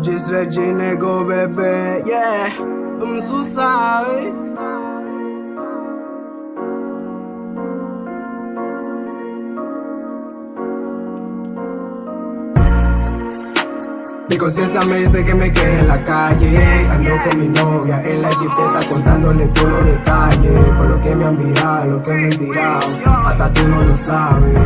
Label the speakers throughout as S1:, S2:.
S1: Just Regina go baby, yeah. I'm so sorry. Mi conciencia me dice que me quede en la calle. Ando con mi novia en la jipeta contándole todos los detalles. Por lo que me han virado, lo que me han tirado, hasta tú no lo sabes.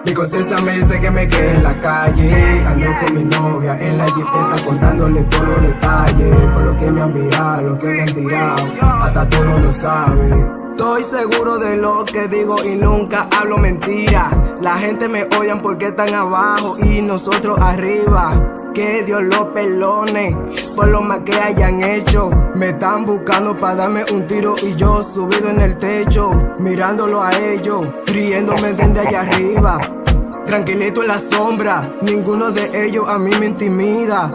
S1: Mi conciencia me dice que me quede en la calle. Ando con mi novia en la jipeta contándole todos los detalles. Por lo que me han virado, lo que me han tirado, hasta tú no lo sabes. Estoy seguro de lo que digo y nunca hablo mentira. La gente me odian porque están abajo y nosotros arriba. Que Dios los perdone por lo más que hayan hecho. Me están buscando para darme un tiro y yo subido en el techo, mirándolo a ellos, riéndome desde allá arriba. Tranquilito en la sombra, ninguno de ellos a mí me intimida.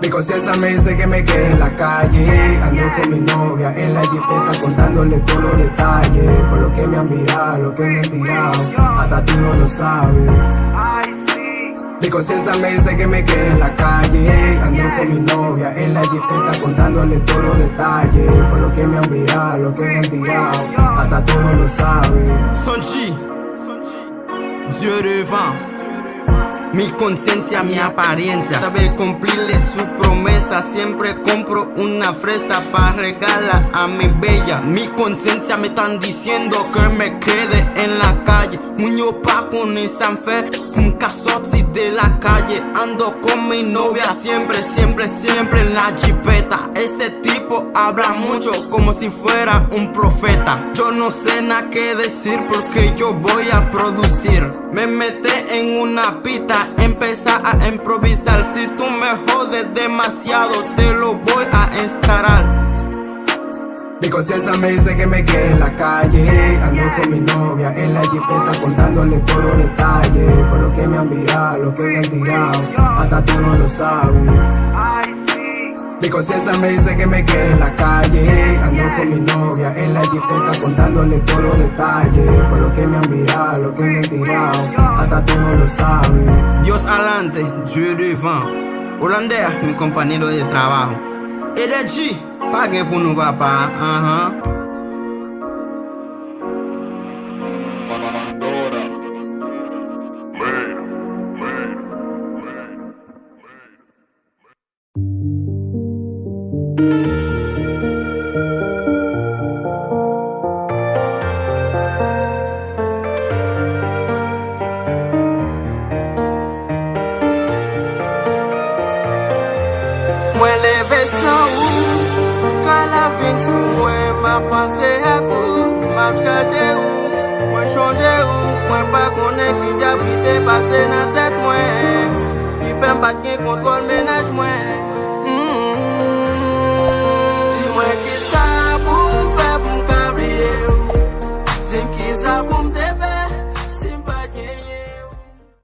S1: Mi conciencia me dice que me quede en la calle. Ando con mi novia en la jipeta contándole todos los detalles. Por lo que me han virado, lo que me han tirado, hasta tú no lo sabes. Mi conciencia me dice que me quede en la calle. Ando con mi novia en la jipeta contándole todos los detalles. Por lo que me han virado, lo que me han tirado, hasta tú no lo sabes.
S2: Sonchi, Dieu devant. Mi conciencia, mi apariencia, sabe cumplirle su promesa. Siempre compro una fresa para regalar a mi bella. Mi conciencia me están diciendo que me quede en la calle. Muño pa con esa fe, un casotti de la calle. Ando con mi novia siempre, siempre, siempre en la jipeta. Ese tipo habla mucho como si fuera un profeta. Yo no sé nada que decir porque yo voy a producir. Me metí en una pita, empezar a improvisar. Si tú me jodes demasiado, te lo voy a instalar.
S1: Mi conciencia me dice que me quede en la calle. Ando con mi novia en la jipeta contándole todos los detalles. Por lo que me han virado, lo que me han tirado, hasta tú no lo sabes. Mi conciencia me dice que me quede en la calle. Ando con mi novia en la jipeta contándole todos los detalles. Por lo que me han virado, lo que me han tirado, hasta tú no lo sabes.
S2: Dios adelante, Dieu devant. Holandea, mi compañero de trabajo. EDG, pague por no papá, Moi levé sans ou, quand la vie sous moi m'a pensé à coup, m'a changé ou, moi changé ou, moi pas connaît qui a vite passé dans tête moi, il fait pas de contrôle ménage moi.